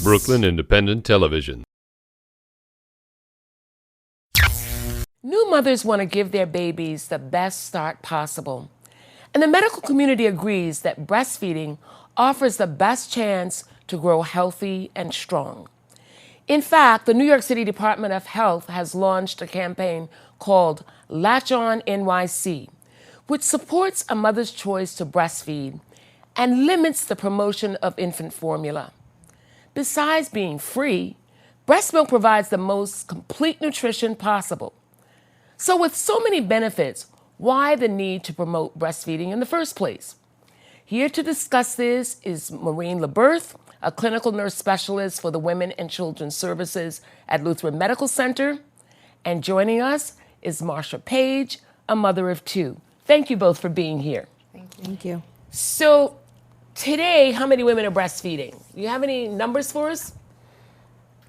Brooklyn Independent Television. New mothers want to give their babies the best start possible. And the medical community agrees that breastfeeding offers the best chance to grow healthy and strong. In fact, the New York City Department of Health has launched a campaign called Latch On NYC, which supports a mother's choice to breastfeed and limits the promotion of infant formula. Besides being free, breast milk provides the most complete nutrition possible. So with so many benefits, why the need to promote breastfeeding in the first place? Here to discuss this is Maureen LaBerth, a clinical nurse specialist for the Women and Children's Services at Lutheran Medical Center. And joining us is Marsha Page, a mother of two. Thank you both for being here. Thank you. So today, how many women are breastfeeding? Do you have any numbers for us?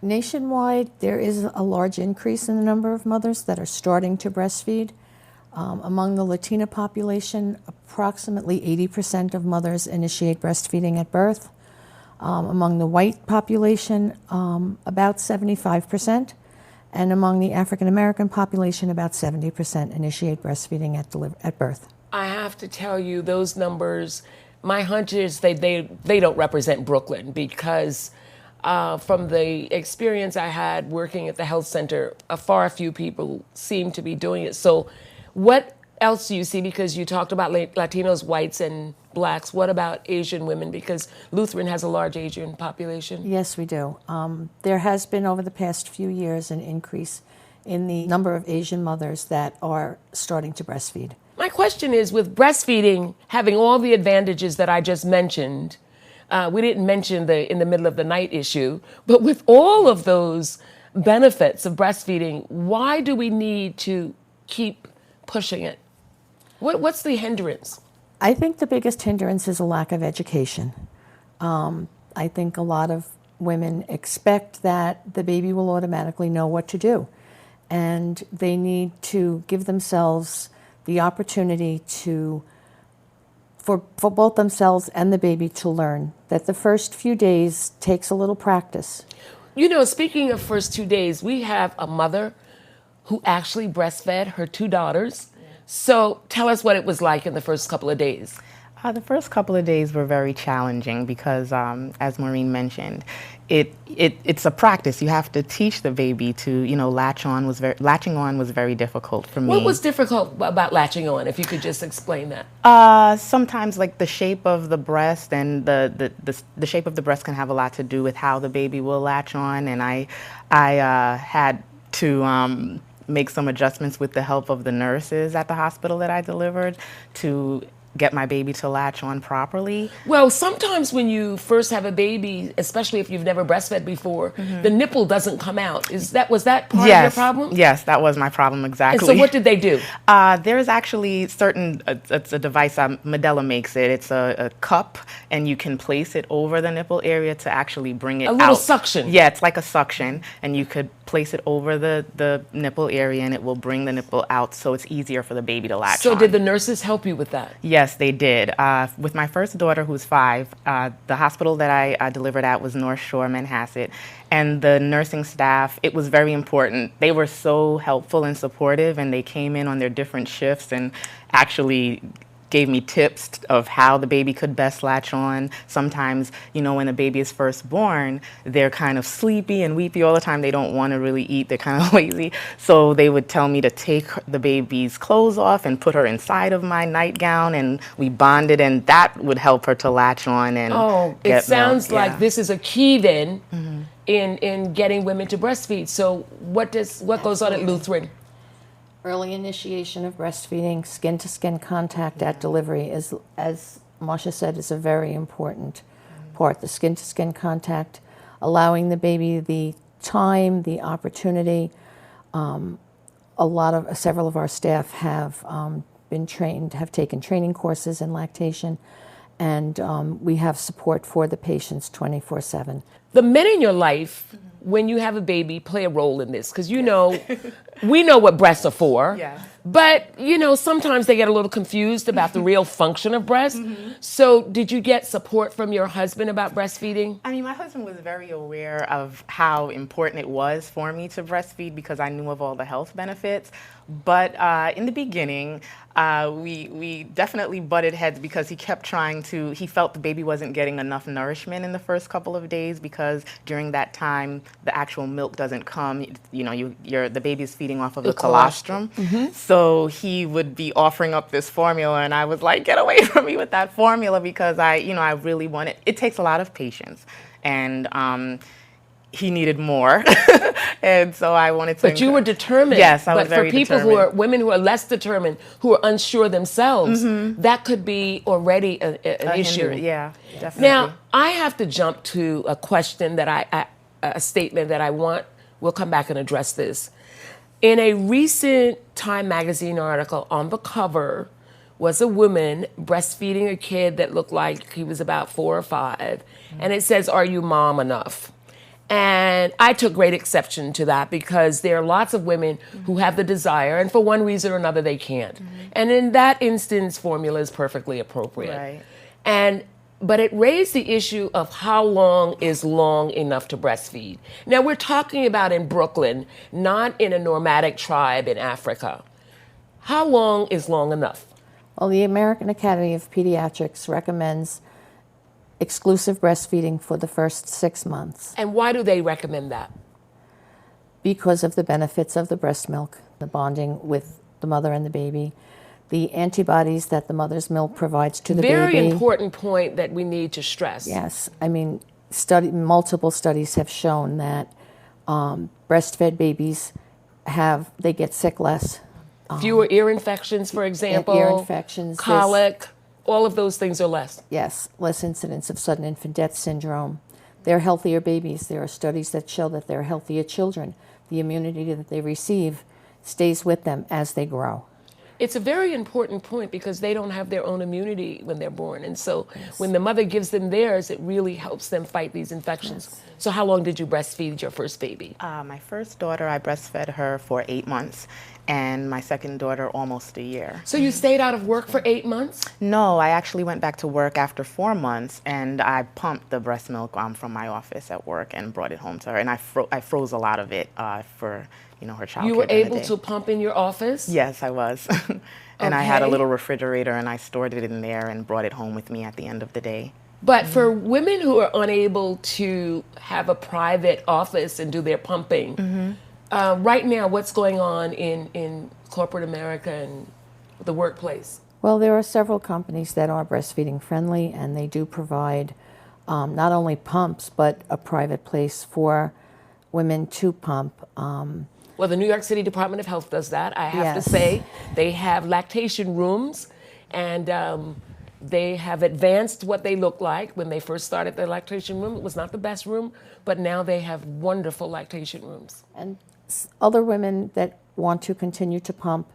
Nationwide, there is a large increase in the number of mothers that are starting to breastfeed. Among the Latina population, approximately 80% of mothers initiate breastfeeding at birth. Among the white population, about 75%. And among the African American population, about 70% initiate breastfeeding at birth. I have to tell you, those numbers, my hunch is they don't represent Brooklyn because from the experience I had working at the health center, far few people seem to be doing it. So what else do you see? Because you talked about Latinos, whites, and blacks. What about Asian women? Because Lutheran has a large Asian population. Yes, we do. There has been, over the past few years, an increase in the number of Asian mothers that are starting to breastfeed. My question is, with breastfeeding having all the advantages that I just mentioned, we didn't mention the in the middle of the night issue, but with all of those benefits of breastfeeding, why do we need to keep pushing it? What's the hindrance? I think the biggest hindrance is a lack of education. I think a lot of women expect that the baby will automatically know what to do, and they need to give themselves the opportunity for both themselves and the baby to learn that the first few days takes a little practice. You know, speaking of first 2 days, we have a mother who actually breastfed her two daughters. So tell us what it was like in the first couple of days. The first couple of days were very challenging because, as Maureen mentioned, it's a practice. You have to teach the baby to, latching on was very difficult for me. What was difficult about latching on, if you could just explain that? Sometimes, like, the shape of the breast and the shape of the breast can have a lot to do with how the baby will latch on, and I had to make some adjustments with the help of the nurses at the hospital that I delivered to get my baby to latch on properly. Well, sometimes when you first have a baby, especially if you've never breastfed before, the nipple doesn't come out. Was that part of your problem? Yes, that was my problem, exactly. And so what did they do? There's actually it's a device, Medela makes it. It's a cup, and you can place it over the nipple area to actually bring it out. A little suction. Yeah, it's like a suction, and you could place it over the nipple area, and it will bring the nipple out, so it's easier for the baby to latch on. So did the nurses help you with that? Yes, they did. With my first daughter, who's 5, the hospital that I delivered at was North Shore, Manhasset, and the nursing staff, it was very important. They were so helpful and supportive, and they came in on their different shifts and actually gave me tips of how the baby could best latch on. Sometimes, when the baby is first born, they're kind of sleepy and weepy all the time. They don't want to really eat. They're kind of lazy. So they would tell me to take the baby's clothes off and put her inside of my nightgown, and we bonded, and that would help her to latch on and it sounds milk. like Yeah. this is a key then in getting women to breastfeed. So what goes on at Lutheran? Early initiation of breastfeeding, skin-to-skin contact at delivery is, as Marsha said, is a very important part. The skin-to-skin contact, allowing the baby the time, the opportunity. Several of our staff have been trained, have taken training courses in lactation, and we have support for the patients 24/7. The men in your life, when you have a baby, play a role in this, because we know what breasts are for. Yes. But, you know, sometimes they get a little confused about the real function of breast. So did you get support from your husband about breastfeeding? I mean, my husband was very aware of how important it was for me to breastfeed because I knew of all the health benefits. But in the beginning, we definitely butted heads because he kept he felt the baby wasn't getting enough nourishment in the first couple of days because during that time, the actual milk doesn't come. You know, the baby's feeding off of the colostrum. So he would be offering up this formula, and I was like, get away from me with that formula because I really want it. It takes a lot of patience, and he needed more, and so I wanted to. But you were determined. Yes, I was very determined. But for people women who are less determined, who are unsure themselves, that could be already an issue. Yeah, definitely. Now, I have to jump to a question that a statement that we'll come back and address this. In a recent Time magazine article, on the cover was a woman breastfeeding a kid that looked like he was about 4 or 5, and it says, "Are you mom enough?" And I took great exception to that because there are lots of women who have the desire, and for one reason or another, they can't. And in that instance, formula is perfectly appropriate. Right. But it raised the issue of how long is long enough to breastfeed. Now, we're talking about in Brooklyn, not in a nomadic tribe in Africa. How long is long enough? Well, the American Academy of Pediatrics recommends exclusive breastfeeding for the first 6 months. And why do they recommend that? Because of the benefits of the breast milk, the bonding with the mother and the baby, the antibodies that the mother's milk provides to the baby. Very important point that we need to stress. Yes. I mean, multiple studies have shown that breastfed babies they get sick less. Fewer ear infections, for example. Ear infections. Colic. All of those things are less. Yes, less incidence of sudden infant death syndrome. They're healthier babies. There are studies that show that they're healthier children. The immunity that they receive stays with them as they grow. It's a very important point because they don't have their own immunity when they're born. And so when the mother gives them theirs, it really helps them fight these infections. Yes. So how long did you breastfeed your first baby? My first daughter, I breastfed her for 8 months, and my second daughter almost a year. So you stayed out of work for 8 months? No, I actually went back to work after 4 months, and I pumped the breast milk from my office at work and brought it home to her. And I froze a lot of it for her childcare. You were able to pump in your office? Yes, I was. And I had a little refrigerator, and I stored it in there and brought it home with me at the end of the day. But for women who are unable to have a private office and do their pumping, right now, what's going on in corporate America and the workplace? Well, there are several companies that are breastfeeding friendly, and they do provide not only pumps, but a private place for women to pump. Well, the New York City Department of Health does that. I have to say, they have lactation rooms, and they have advanced what they look like. When they first started their lactation room, it was not the best room, but now they have wonderful lactation rooms. And other women that want to continue to pump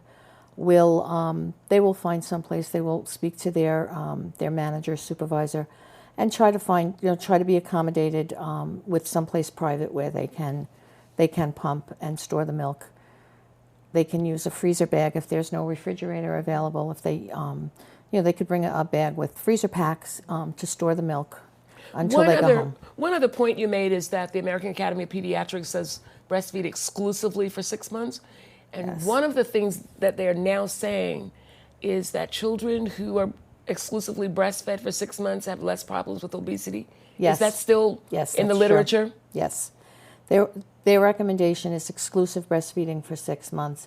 they will find someplace. They will speak to their manager, supervisor, and try to be accommodated with someplace private where they can pump and store the milk. They can use a freezer bag if there's no refrigerator available. If they could bring a bag with freezer packs to store the milk until they go home. One other point you made is that the American Academy of Pediatrics says breastfeed exclusively for 6 months. And one of the things that they're now saying is that children who are exclusively breastfed for 6 months have less problems with obesity. Yes. Is that still in the literature? True. Yes. Their recommendation is exclusive breastfeeding for 6 months,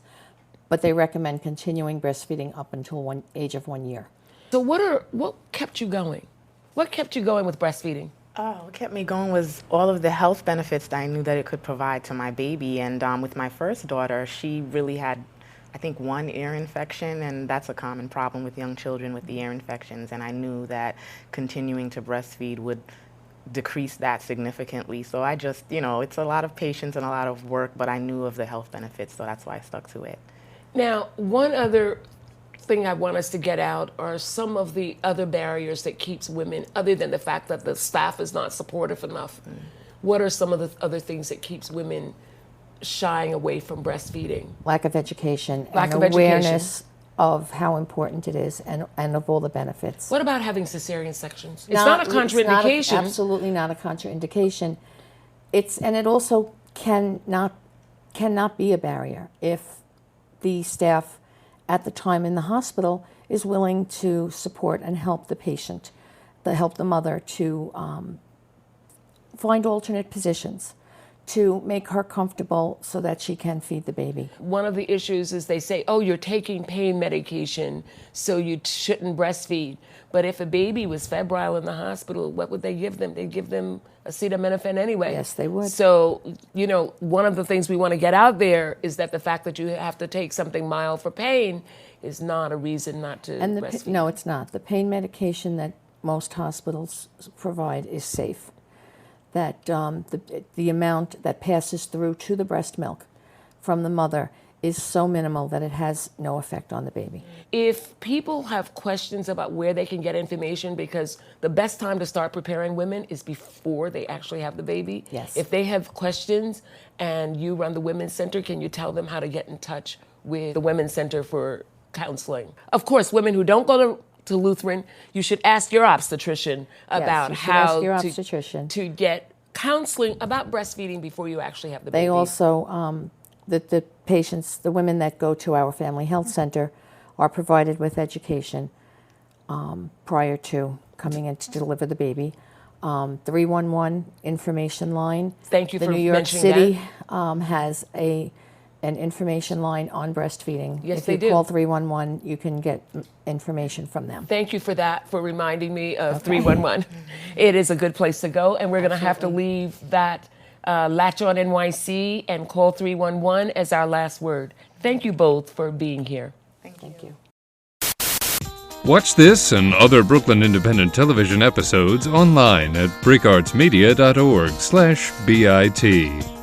but they recommend continuing breastfeeding up until age of 1 year. So what kept you going? What kept you going with breastfeeding? What kept me going was all of the health benefits that I knew that it could provide to my baby. And with my first daughter, she really had, I think, 1 ear infection, and that's a common problem with young children with the ear infections. And I knew that continuing to breastfeed would decrease that significantly. So I just, it's a lot of patience and a lot of work, but I knew of the health benefits, so that's why I stuck to it. Now, one other thing I want us to get out are some of the other barriers that keeps women, other than the fact that the staff is not supportive enough. What are some of the other things that keeps women shying away from breastfeeding? Lack of education Lack and of awareness of how important it is and of all the benefits. What about having cesarean sections? It's not a contraindication. Absolutely not a contraindication. And it also cannot be a barrier if the staff at the time in the hospital is willing to support and help the patient, help the mother to find alternate positions to make her comfortable so that she can feed the baby. One of the issues is they say, oh, you're taking pain medication, so you shouldn't breastfeed. But if a baby was febrile in the hospital, what would they give them? They'd give them acetaminophen anyway. Yes, they would. So, one of the things we want to get out there is that the fact that you have to take something mild for pain is not a reason not to breastfeed. No, it's not. The pain medication that most hospitals provide is safe. That the amount that passes through to the breast milk from the mother is so minimal that it has no effect on the baby. If people have questions about where they can get information, because the best time to start preparing women is before they actually have the baby. Yes. If they have questions and you run the Women's Center, can you tell them how to get in touch with the Women's Center for counseling? Of course, women who don't go to Lutheran, you should ask your obstetrician about how to get counseling about breastfeeding before you actually have the baby. They also, the patients, the women that go to our family health center are provided with education prior to coming in to deliver the baby. 311 information line. Thank you for mentioning that. The New York City has an information line on breastfeeding. Yes, they do. If you call 311, you can get information from them. Thank you for that, for reminding me of 311. It is a good place to go, and we're going to have to leave that Latch On NYC and call 311 as our last word. Thank you both for being here. Thank you. Watch this and other Brooklyn Independent Television episodes online at breakartsmedia.org/BIT.